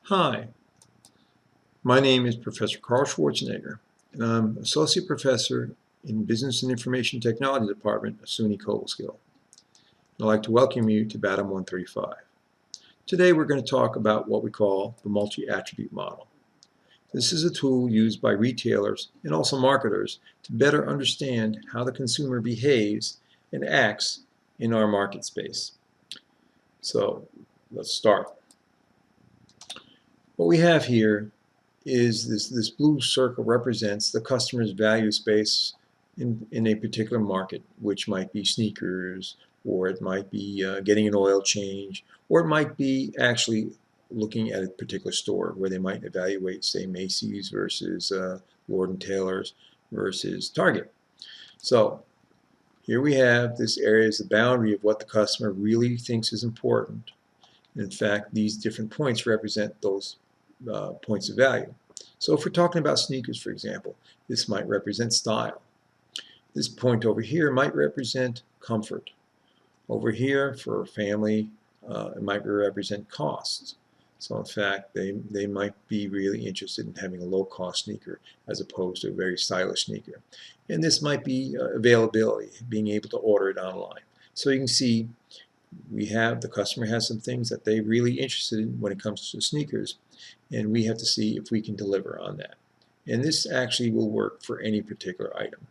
Hi, my name is Professor Carl Schwarzenegger, and I'm Associate Professor in Business and Information Technology Department at SUNY Cobleskill. I'd like to welcome you to BADM 135. Today we're going to talk about what we call the multi-attribute model. This is a tool used by retailers and also marketers to better understand how the consumer behaves and acts in our market space. So let's start. What we have here is this blue circle represents the customer's value space in a particular market, which might be sneakers, or it might be getting an oil change, or it might be actually looking at a particular store where they might evaluate, say, Macy's versus Lord & Taylor's versus Target. So here we have this area as the boundary of what the customer really thinks is important. In fact, these different points represent those points of value. So if we're talking about sneakers, for example, this might represent style. This point over here might represent comfort. Over here, for family, it might represent costs. So in fact, they might be really interested in having a low-cost sneaker as opposed to a very stylish sneaker. And this might be availability, being able to order it online. So you can see the customer has some things that they're really interested in when it comes to sneakers, and we have to see if we can deliver on that. And this actually will work for any particular item.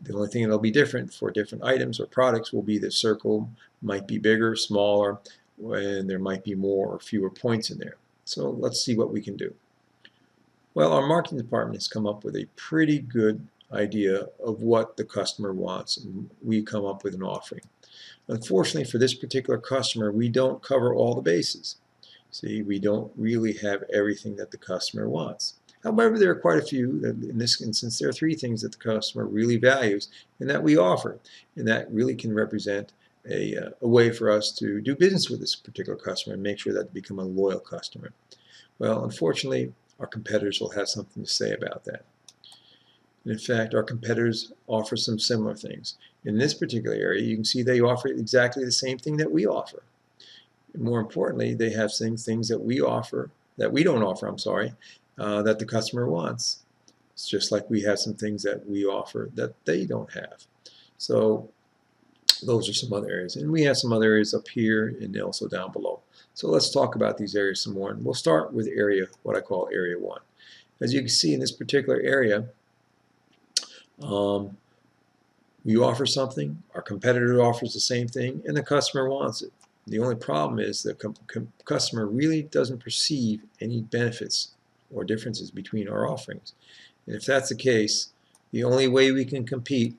The only thing that'll be different for different items or products will be the circle might be bigger, smaller, and there might be more or fewer points in there. So let's see what we can do. Well, our marketing department has come up with a pretty good idea of what the customer wants, and we come up with an offering. Unfortunately, for this particular customer, we don't cover all the bases. See, we don't really have everything that the customer wants. However, there are quite a few. In this instance, there are 3 things that the customer really values and that we offer, and that really can represent a way for us to do business with this particular customer and make sure that they become a loyal customer. Well, unfortunately, our competitors will have something to say about that. And in fact, our competitors offer some similar things. In this particular area, you can see they offer exactly the same thing that we offer. And more importantly, they have things that we offer, that we don't offer, that the customer wants. It's just like we have some things that we offer that they don't have. So those are some other areas. And we have some other areas up here and also down below. So let's talk about these areas some more. And we'll start with what I call area 1. As you can see in this particular area, we offer something, our competitor offers the same thing, and the customer wants it. The only problem is the customer really doesn't perceive any benefits or differences between our offerings. And if that's the case, the only way we can compete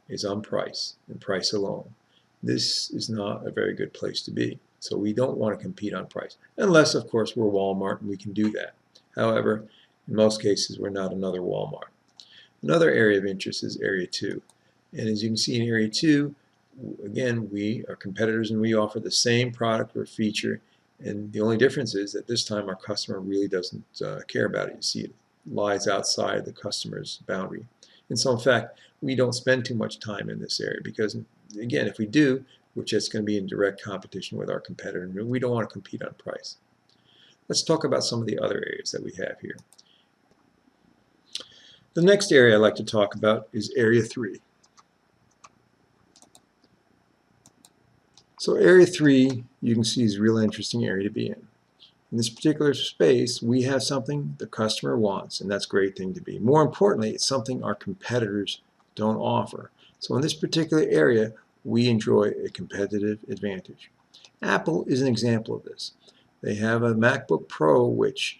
is on price and price alone. This is not a very good place to be. So we don't want to compete on price, unless, of course, we're Walmart and we can do that. However, in most cases, we're not another Walmart. Another area of interest is area 2. And as you can see in area 2, again, we are competitors and we offer the same product or feature, and the only difference is that this time our customer really doesn't care about it. You see, it lies outside the customer's boundary. And so in fact, we don't spend too much time in this area because, again, if we do, we're just going to be in direct competition with our competitor, and we don't want to compete on price. Let's talk about some of the other areas that we have here. The next area I'd like to talk about is area 3. So area 3, you can see, is a real interesting area to be in. In this particular space, we have something the customer wants, and that's a great thing to be. More importantly, it's something our competitors don't offer. So in this particular area, we enjoy a competitive advantage. Apple is an example of this. They have a MacBook Pro which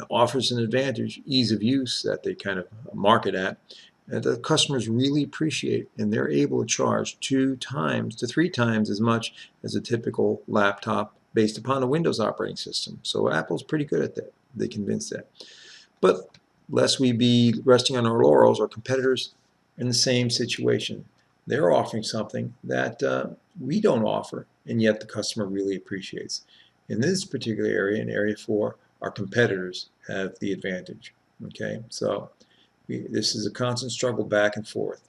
offers an advantage, ease of use, that they kind of market at, and the customers really appreciate, and they're able to charge 2 times to 3 times as much as a typical laptop based upon a Windows operating system. So Apple's pretty good at that. They convince that. But lest we be resting on our laurels, our competitors are in the same situation. They're offering something that we don't offer, and yet the customer really appreciates. In this particular area, in area 4, our competitors have the advantage. Okay, so this is a constant struggle back and forth.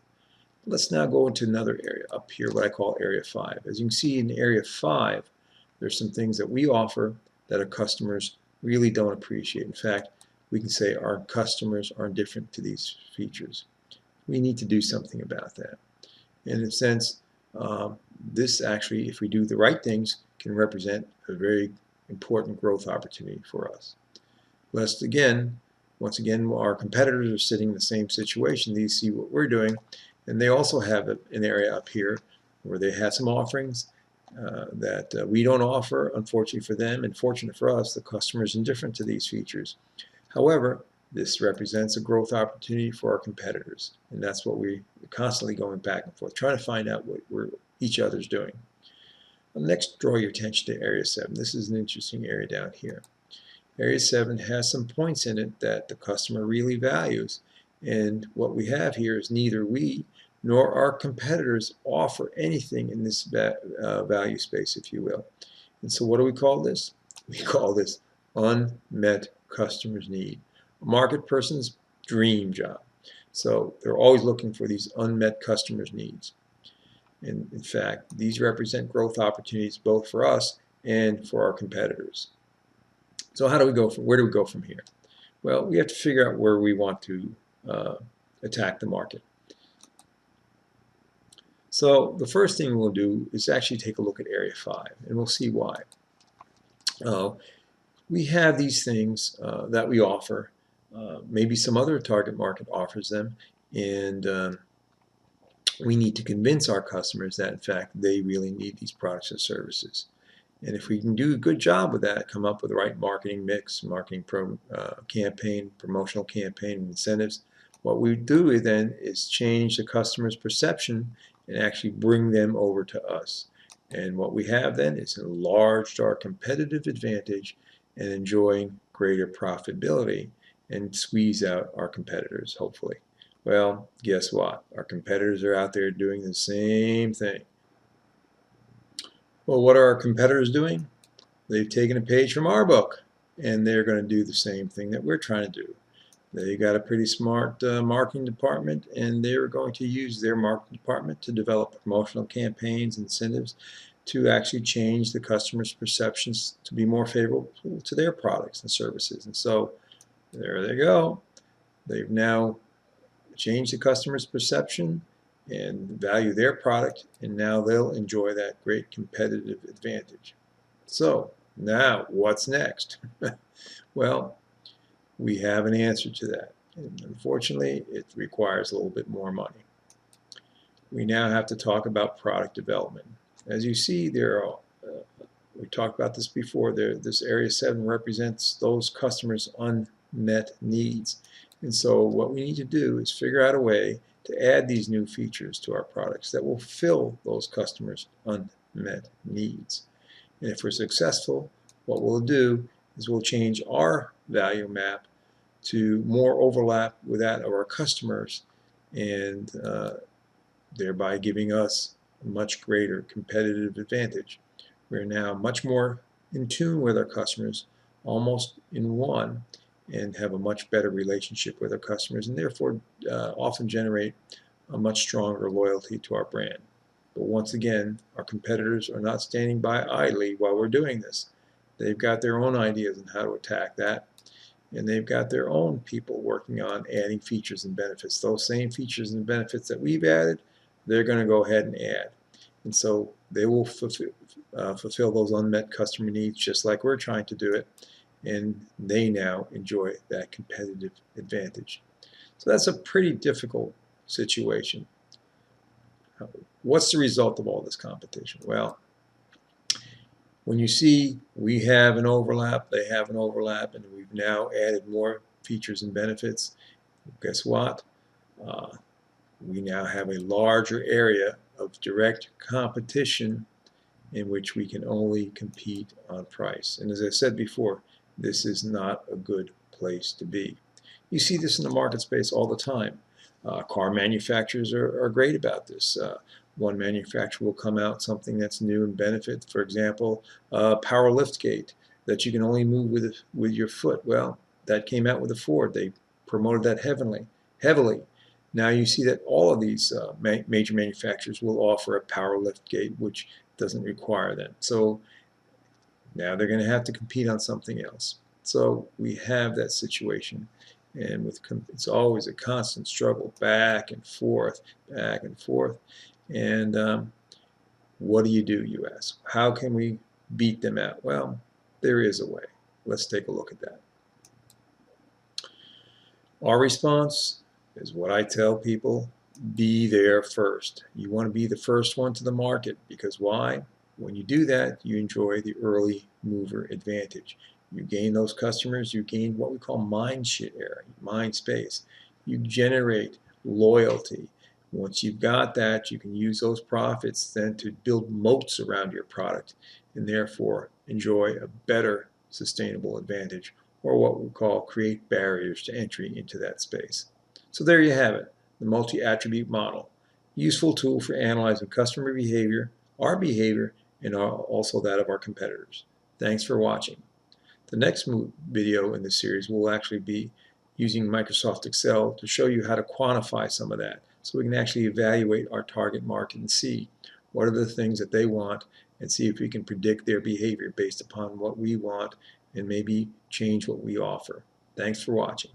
Let's now go into another area up here, what I call area 5. As you can see in area 5, there's some things that we offer that our customers really don't appreciate. In fact, we can say our customers are indifferent to these features. We need to do something about that. In a sense, this actually, if we do the right things, can represent a very important growth opportunity for us. Lest again, once again, our competitors are sitting in the same situation. They see what we're doing, and they also have an area up here where they have some offerings that we don't offer, unfortunately for them, and fortunate for us, the customer is indifferent to these features. However, this represents a growth opportunity for our competitors, and that's what we're constantly going back and forth, trying to find out what each other's doing. Next, draw your attention to Area 7. This is an interesting area down here. Area 7 has some points in it that the customer really values, and what we have here is neither we nor our competitors offer anything in this value space, if you will. And so what do we call this? We call this unmet customer's need, a market person's dream job. So they're always looking for these unmet customers' needs. And in fact, these represent growth opportunities both for us and for our competitors. So how do we go where do we go from here? Well, we have to figure out where we want to attack the market. So the first thing we'll do is actually take a look at Area 5, and we'll see why. We have these things that we offer. Maybe some other target market offers them, and we need to convince our customers that, in fact, they really need these products and services. And if we can do a good job with that, come up with the right marketing mix, marketing campaign, promotional campaign, and incentives, what we do then is change the customer's perception and actually bring them over to us. And what we have then is enlarged our competitive advantage and enjoying greater profitability and squeeze out our competitors, hopefully. Well, guess what? Our competitors are out there doing the same thing. Well, what are our competitors doing? They've taken a page from our book, and they're going to do the same thing that we're trying to do. They got a pretty smart marketing department, and they're going to use their marketing department to develop promotional campaigns, incentives, to actually change the customer's perceptions to be more favorable to their products and services. And so there they go. They've now changed the customer's perception and value their product, and now they'll enjoy that great competitive advantage. So now what's next? Well, we have an answer to that, and unfortunately it requires a little bit more money. We now have to talk about product development. As you see, there are we talked about this before. This Area 7 represents those customers' unmet needs. And so what we need to do is figure out a way to add these new features to our products that will fill those customers' unmet needs. And if we're successful, what we'll do is we'll change our value map to more overlap with that of our customers, and thereby giving us a much greater competitive advantage. We're now much more in tune with our customers, almost in one, and have a much better relationship with our customers, and therefore often generate a much stronger loyalty to our brand. But once again, our competitors are not standing by idly while we're doing this. They've got their own ideas on how to attack that, and they've got their own people working on adding features and benefits. Those same features and benefits that we've added, they're going to go ahead and add. And so they will fulfill those unmet customer needs just like we're trying to do it, and they now enjoy that competitive advantage. So that's a pretty difficult situation. What's the result of all this competition? Well, when you see we have an overlap, they have an overlap, and we've now added more features and benefits, guess what? We now have a larger area of direct competition in which we can only compete on price. And as I said before, this is not a good place to be. You see this in the market space all the time. Car manufacturers are great about this. One manufacturer will come out something that's new and benefit. For example, power lift gate that you can only move with your foot. Well, that came out with a Ford. They promoted that heavily. Now you see that all of these major manufacturers will offer a power lift gate which doesn't require that. So now they're going to have to compete on something else. So we have that situation, and it's always a constant struggle back and forth, back and forth. And what do, you ask? How can we beat them out? Well, there is a way. Let's take a look at that. Our response is what I tell people: be there first. You want to be the first one to the market, because why? When you do that, you enjoy the early mover advantage. You gain those customers, you gain what we call mind share, mind space. You generate loyalty. Once you've got that, you can use those profits then to build moats around your product and therefore enjoy a better sustainable advantage, or what we call create barriers to entry into that space. So there you have it, the multi-attribute model. Useful tool for analyzing customer behavior, our behavior, and also that of our competitors. Thanks for watching. The next video in this series will actually be using Microsoft Excel to show you how to quantify some of that, so we can actually evaluate our target market and see what are the things that they want, and see if we can predict their behavior based upon what we want and maybe change what we offer. Thanks for watching.